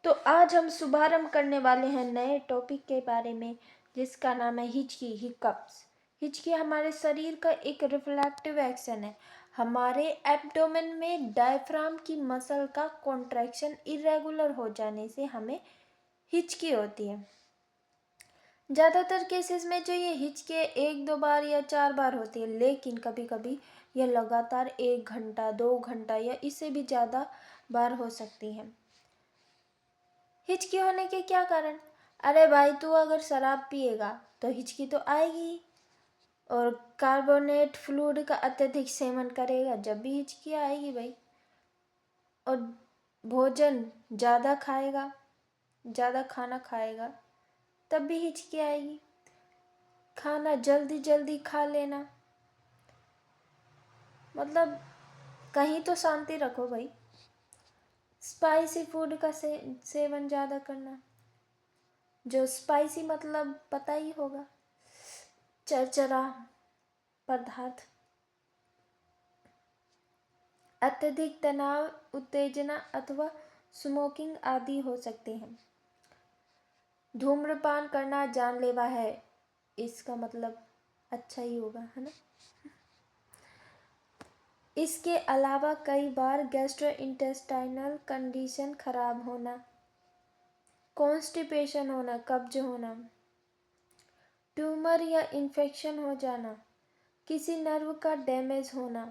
तो आज हम शुभारंभ करने वाले हैं नए टॉपिक के बारे में, जिसका नाम है हिचकी, हिकअप्स। हिचकी हमारे शरीर का एक रिफ्लेक्टिव एक्शन है। हमारे एब्डोमेन में डायफ्राम की मसल का कॉन्ट्रैक्शन इरेगुलर हो जाने से हमें हिचकी होती है। ज़्यादातर केसेस में जो ये हिचकी 1-2 बार या 4 बार होती है, लेकिन कभी कभी यह लगातार 1 घंटा, 2 घंटा या इससे भी ज़्यादा बार हो सकती है। हिचकी होने के क्या कारण? अरे भाई, तू अगर शराब पिएगा तो हिचकी तो आएगी ही, और कार्बोनेट फ्लूइड का अत्यधिक सेवन करेगा जब भी हिचकी आएगी भाई। और भोजन ज़्यादा खाएगा, ज़्यादा खाना खाएगा तब भी हिचकी आएगी। खाना जल्दी जल्दी खा लेना, मतलब कहीं तो शांति रखो भाई। स्पाइसी फूड का सेवन ज़्यादा करना, जो स्पाइसी मतलब पता ही होगा, चरचरा पदार्थ। अत्यधिक तनाव, उत्तेजना अथवा स्मोकिंग आदि हो सकते हैं। धूम्रपान करना जानलेवा है, इसका मतलब अच्छा ही होगा, है ना। इसके अलावा कई बार गैस्ट्रोइंटेस्टाइनल कंडीशन खराब होना, कॉन्स्टिपेशन होना, कब्ज होना, ट्यूमर या इन्फेक्शन हो जाना, किसी नर्व का डैमेज होना।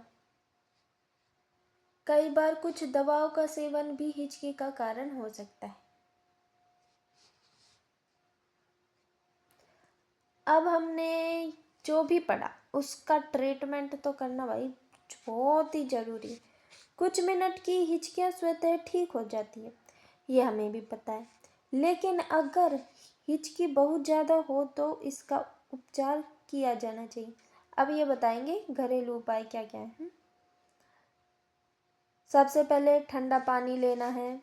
कई बार कुछ दवाओं का सेवन भी हिचकी का कारण हो सकता है। अब हमने जो भी पढ़ा उसका ट्रीटमेंट तो करना भाई बहुत ही ज़रूरी है। कुछ मिनट की हिचकियाँ स्वतः ठीक हो जाती है, ये हमें भी पता है, लेकिन अगर हिचकी बहुत ज़्यादा हो तो इसका उपचार किया जाना चाहिए। अब ये बताएंगे घरेलू उपाय क्या क्या है। सबसे पहले ठंडा पानी लेना है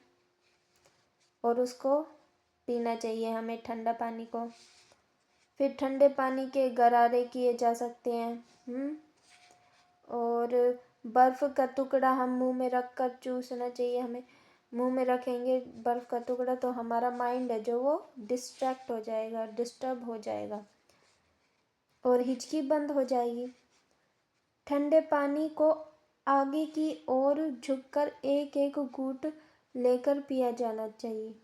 और उसको पीना चाहिए हमें, ठंडा पानी को। फिर ठंडे पानी के गरारे किए जा सकते हैं। और बर्फ़ का टुकड़ा हम मुंह में रख कर चूसना चाहिए हमें। मुंह में रखेंगे बर्फ़ का टुकड़ा तो हमारा माइंड है जो वो डिस्ट्रैक्ट हो जाएगा, डिस्टर्ब हो जाएगा और हिचकी बंद हो जाएगी। ठंडे पानी को आगे की ओर झुककर एक एक घूंट लेकर पिया जाना चाहिए।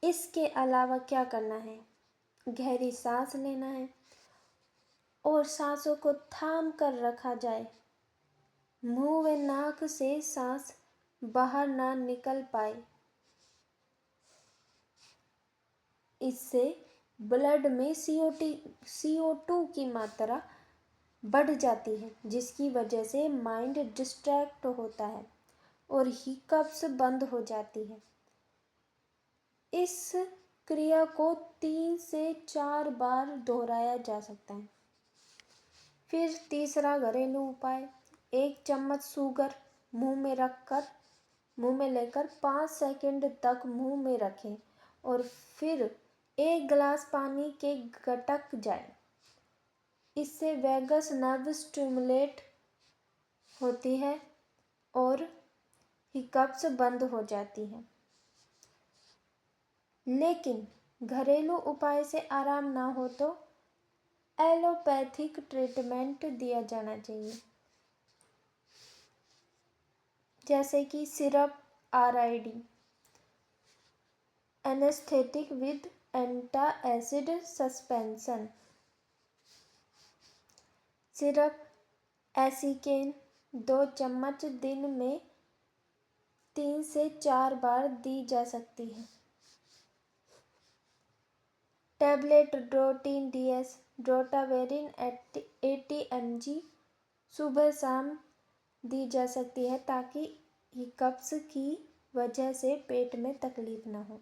इसके अलावा क्या करना है? गहरी सांस लेना है और सांसों को थाम कर रखा जाए। मुंह व नाक से सांस बाहर ना निकल पाए। इससे ब्लड में CO2 की मात्रा बढ़ जाती है, जिसकी वजह से माइंड डिस्ट्रैक्ट होता है और हिकअप्स बंद हो जाती है। इस क्रिया को 3 से 4 बार दोहराया जा सकता है। फिर तीसरा घरेलू उपाय, 1 चम्मच शुगर मुंह में लेकर 5 सेकंड तक मुंह में रखें और फिर 1 गिलास पानी के गटक जाए। इससे वैगस नर्व स्टिमुलेट होती है और हिकअप्स बंद हो जाती है। लेकिन घरेलू उपाय से आराम ना हो तो एलोपैथिक ट्रीटमेंट दिया जाना चाहिए, जैसे कि syrup, RID, anaesthetic with antacid suspension. Syrup एसिकेन 2 चम्मच दिन में 3 से 4 बार दी जा सकती है। Tablet Drotin DS, drotaverine 80 mg सुबह शाम दी जा सकती है ताकि हिकअप्स की वजह से पेट में तकलीफ ना हो।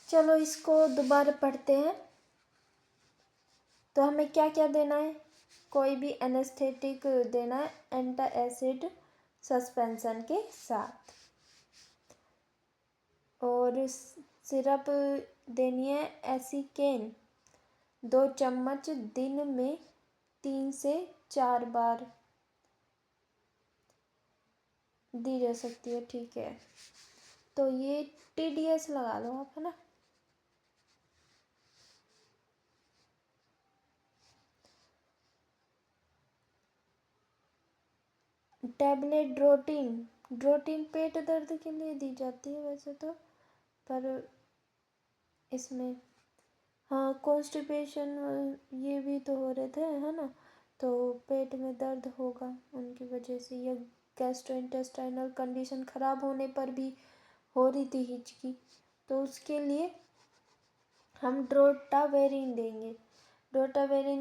चलो इसको दोबारा पढ़ते हैं। तो हमें क्या क्या देना है? कोई भी एनेस्थेटिक देना है एंटासिड सस्पेंशन के साथ, और सिरप देनी है एसिकेन 2 चम्मच दिन में 3 से 4 बार दी जा सकती है। ठीक है, तो ये TDS लगा लो आप, है ना। टैबलेट ड्रोटीन पेट दर्द के लिए दी जाती है वैसे तो, पर इसमें हाँ कॉन्स्टिपेशन ये भी तो हो रहे थे, है ना, तो पेट में दर्द होगा उनकी वजह से, या गैस्ट्रोइंटेस्टाइनल कंडीशन ख़राब होने पर भी हो रही थी हिचकी, तो उसके लिए हम ड्रोटावेरिन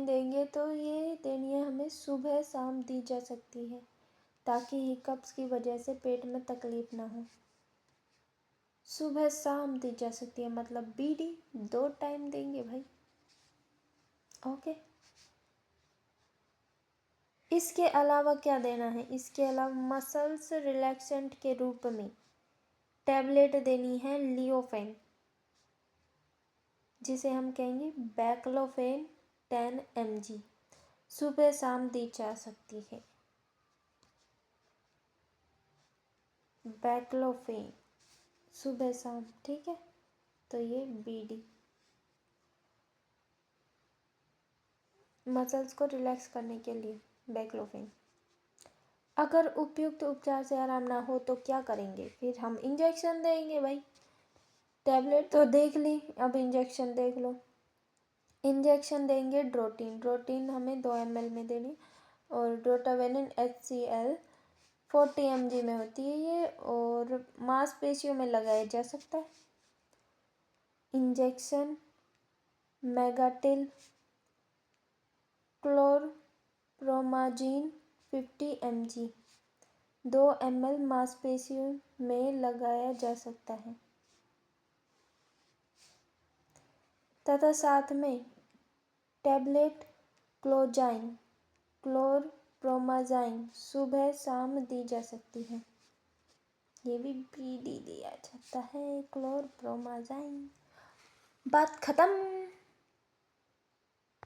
देंगे। तो ये देनी है हमें, सुबह शाम दी जा सकती है, ताकि हिकअप्स की वजह से पेट में तकलीफ़ ना हो। सुबह शाम दी जा सकती है, मतलब BD 2 टाइम देंगे भाई। ओके, इसके अलावा क्या देना है, इसके अलावा मसल्स रिलैक्सेंट के रूप में टैबलेट देनी है लियोफेन, जिसे हम कहेंगे बैक्लोफेन 10 mg, सुबह शाम दी जा सकती है। बैक्लोफेन सुबह शाम, ठीक है, तो ये BD मसल्स को रिलैक्स करने के लिए बैक्लोफेन। अगर उपयुक्त उपचार से आराम ना हो तो क्या करेंगे, फिर हम इंजेक्शन देंगे भाई। टैबलेट तो देख ली, अब इंजेक्शन देख लो। इंजेक्शन देंगे ड्रोटीन हमें 2 ml में देनी, और ड्रोटावेनिन HCl 40 mg में होती है ये, और मांसपेशियों में लगाया जा सकता है। इंजेक्शन मेगाटिल क्लोरप्रोमाजीन 50 mg 2 ml मांसपेशियों में लगाया जा सकता है, तथा साथ में टैबलेट क्लोरप्रोमाज़ाइन सुबह शाम दी जा सकती है। ये भी BD दिया जाता है, क्लोरप्रोमाज़ाइन। बात खत्म।